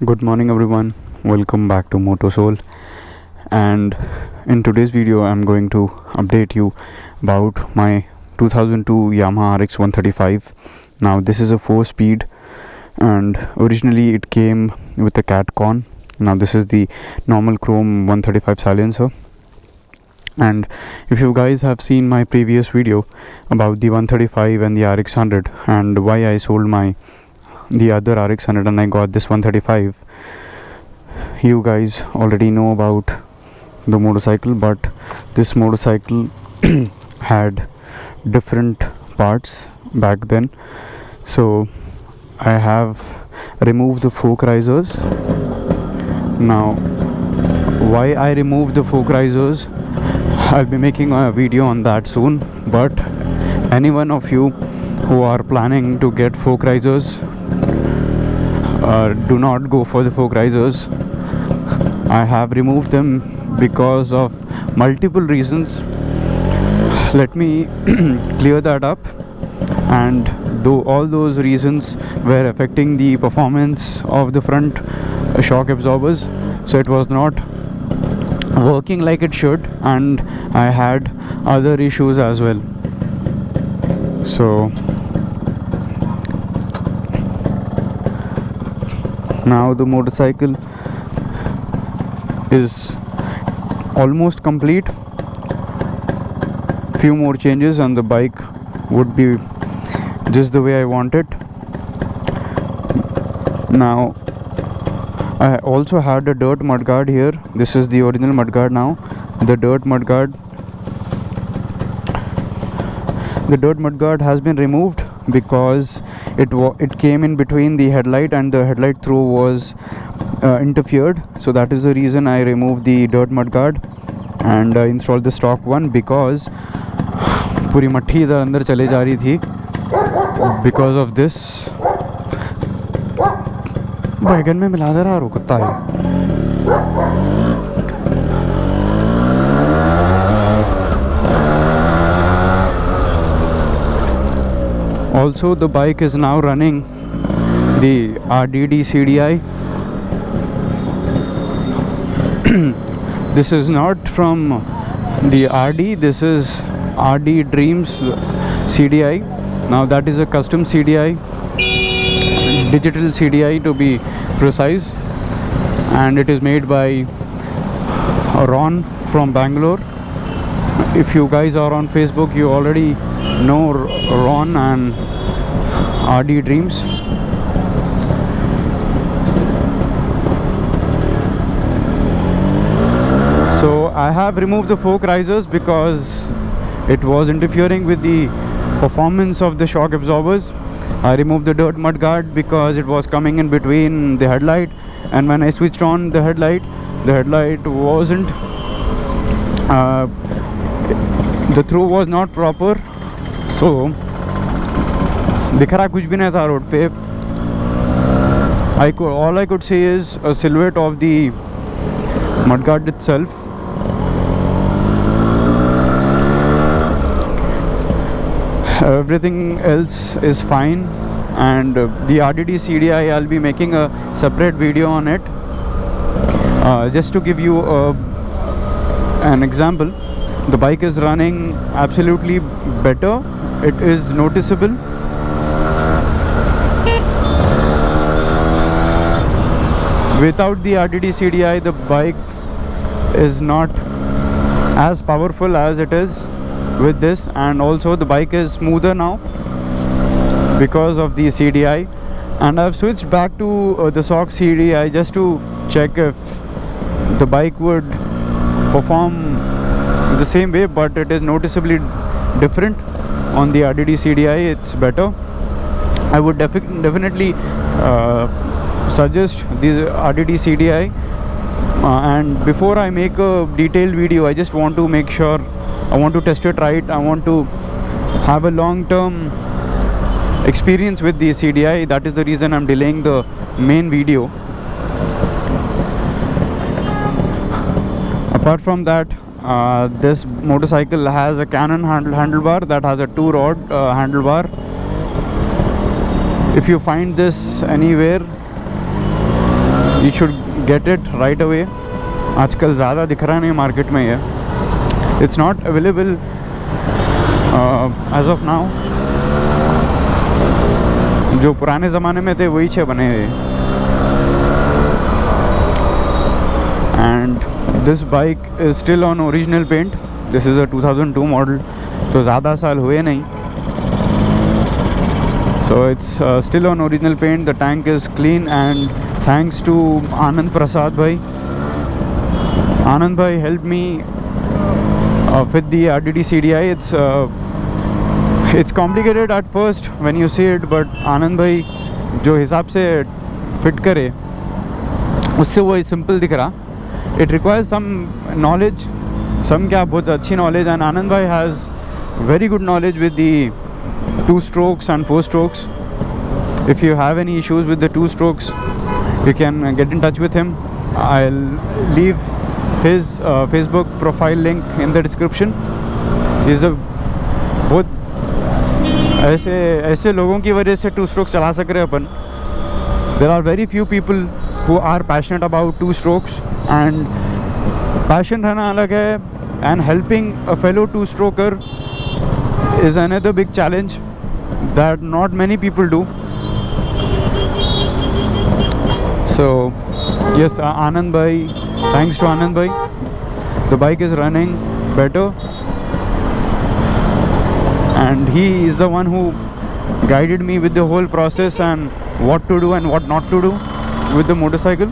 Good morning everyone, welcome back to MotoSoul, and in today's video I'm going to update you about my 2002 Yamaha RX 135. Now this is a 4-speed and originally it came with a CatCon. Now this is the normal chrome 135 silencer, and if you guys have seen my previous video about the 135 and the RX 100 and why I sold the other RX 100 and I got this 135, you guys already know about the motorcycle, but this motorcycle had different parts back then. So I have removed the fork risers. Now why I removed the fork risers, I'll be making a video on that soon, but any one of you who are planning to get fork risers, do not go for the fork risers. I have removed them because of multiple reasons. Let me clear that up. And though all those reasons were affecting the performance of the front shock absorbers, so it was not working like it should, and I had other issues as well. So now the motorcycle is almost complete. Few more changes and the bike would be just the way I want it. Now I also had a dirt mudguard here. This is the original mudguard. Now the dirt mudguard has been removed because it came in between the headlight and the headlight throw was interfered. So that is the reason I removed the dirt mudguard and installed the stock one, because पूरी मट्ठी इधर अंदर चले जा रही थी because of this. बैगन में मिला दे रहा है कुत्ता है. Also the bike is now running the RDD CDI. This is not from the RD, this is RD Dreams CDI. Now that is a custom CDI, digital CDI to be precise, and it is made by Ron from Bangalore. If you guys are on Facebook, you already know Ron and RD Dreams. So I have removed the fork risers because it was interfering with the performance of the shock absorbers. I removed the dirt mudguard because it was coming in between the headlight, and when I switched on the headlight wasn't the throw was not proper. So दिख रहा कुछ भी नहीं था road पे. All I could see is a silhouette of the mudguard itself. Everything else is fine, and the RDD CDI, I'll be making a separate video on it. Just to give you an example, the bike is running absolutely better. It is noticeable. Without the RDD CDI, the bike is not as powerful as it is with this, and also the bike is smoother now because of the CDI. And I've switched back to the SOC CDI just to check if the bike would perform the same way, but it is noticeably different. On the RDD CDI it's better. I would definitely suggest the RDD CDI, and before I make a detailed video, I just want to make sure, I want to test it right. I want to have a long-term experience with the CDI. That is the reason I'm delaying the main video. Apart from that, this motorcycle has a Canon handlebar that has a 2-rod handlebar. If you find this anywhere, you should get it right away. आजकल ज़्यादा दिख रहा नहीं market में ये. It's not available as of now. जो पुराने ज़माने में थे वही 6 बने हुए. And this bike is still on original paint. This is a 2002 model, तो ज़्यादा साल हुए नहीं. So it's still on original paint. The tank is clean, and thanks to Anand Prasad bhai. Anand bhai helped me with the RDD CDI. It's complicated at first when you see it, but Anand bhai जो हिसाब से fit करे उससे वो simple दिख रहा. It requires some knowledge, क्या बहुत अच्छी knowledge, and Anand bhai has very good knowledge with the 2 strokes and 4 strokes. If you have any issues with the 2 strokes, you can get in touch with him. I'll leave his Facebook profile link in the description. He's a बहुत ऐसे लोगों की वजह से 2 strokes चला सक रहे अपन. There are very few people who are passionate about 2 strokes, and passion रहना अलग है, and helping a fellow 2 stroker is another big challenge that not many people do. So yes, Anand bhai, thanks to Anand bhai, the bike is running better, and he is the one who guided me with the whole process and what to do and what not to do with the motorcycle.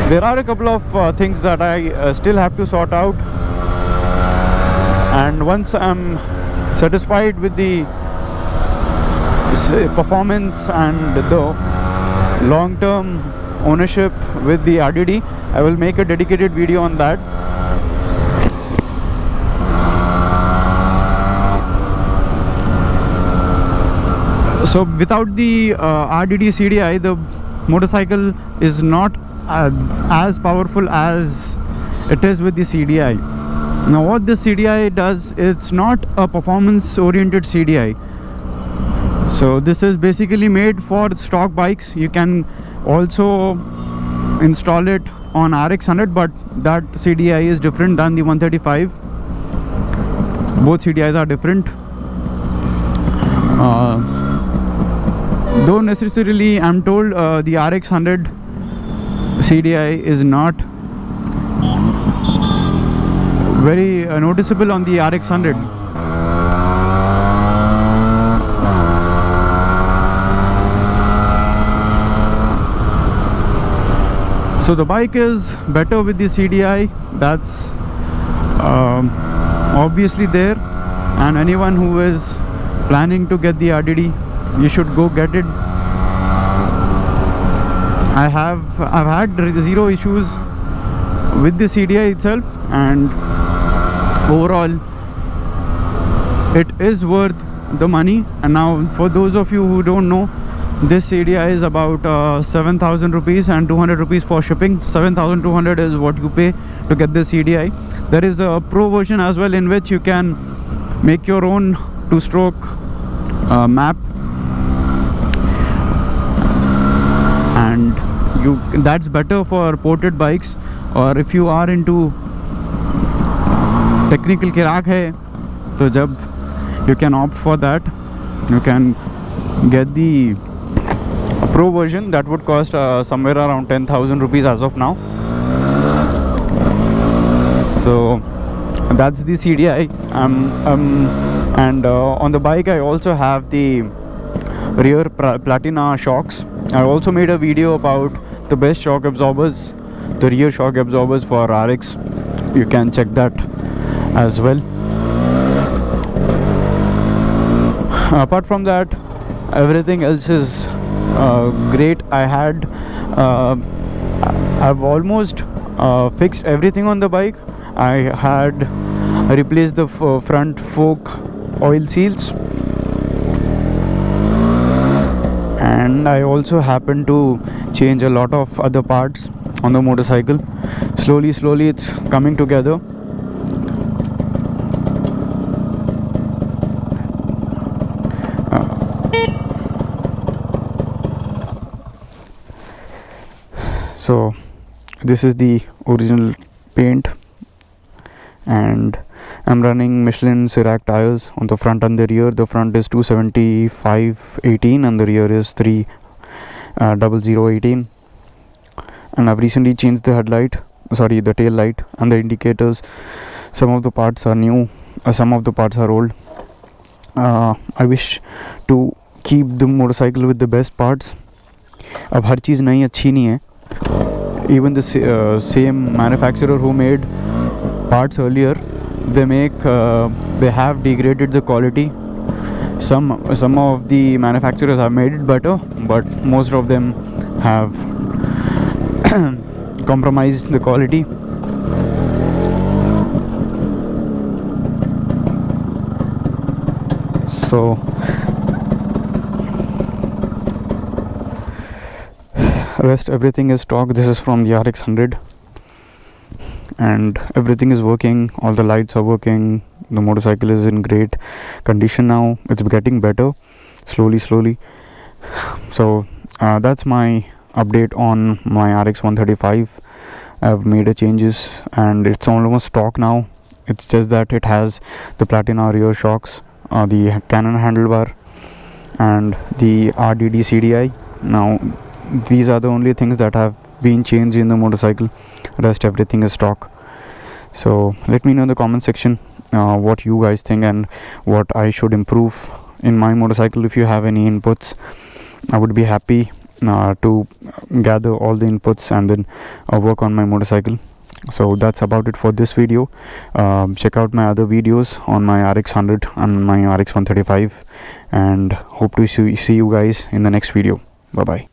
There are a couple of things that I still have to sort out, and once I'm satisfied with the performance and the long-term ownership with the RDD, I will make a dedicated video on that. So without the RDD CDI, the motorcycle is not as powerful as it is with the CDI. Now what the CDI does, it's not a performance oriented CDI. So this is basically made for stock bikes. You can also install it on RX100, but that CDI is different than the 135. Both CDIs are different. Though necessarily I'm told the RX100 CDI is not very noticeable on the RX100. So the bike is better with the CDI, that's obviously there, and anyone who is planning to get the RDD, you should go get it. I've had 0 issues with the CDI itself, and overall it is worth the money. And now for those of you who don't know, this CDI is about 7,000 rupees and 200 rupees for shipping. 7,200 is what you pay to get the CDI. There is a pro version as well, in which you can make your own 2-stroke map, and that's better for ported bikes, or if you are into technical kirak hai, so jab you can opt for that. You can get the pro version that would cost somewhere around 10,000 rupees as of now. So that's the CDI. And on the bike I also have the rear Platina shocks. I also made a video about the best shock absorbers, the rear shock absorbers for RX. You can check that as well. Apart from that, everything else is great. I've almost fixed everything on the bike. I had replaced the front fork oil seals, and I also happened to change a lot of other parts on the motorcycle. Slowly it's coming together. So this is the original paint, and I'm running Michelin Cirac tires on the front and the rear. The front is 275/18 and the rear is 300/18. And I've recently changed the the tail light and the indicators. Some of the parts are new, some of the parts are old. I wish to keep the motorcycle with the best parts. अब हर चीज़ नई अच्छी नहीं है. Even the same manufacturer who made parts earlier, they have degraded the quality. Some of the manufacturers have made it better, but most of them have compromised the quality. So rest everything is stock. This is from the RX 100, and everything is working. All the lights are working. The motorcycle is in great condition now. It's getting better slowly. So that's my update on my RX 135. I've made changes and it's almost stock now. It's just that it has the Platina rear shocks, the Canon handlebar, and the RDD CDI. Now these are the only things that have been changed in the motorcycle. Rest everything is stock. So let me know in the comment section what you guys think and what I should improve in my motorcycle. If you have any inputs, I would be happy to gather all the inputs and then work on my motorcycle. So that's about it for this video. Check out my other videos on my RX 100 and my RX 135, and hope to see you guys in the next video. Bye bye.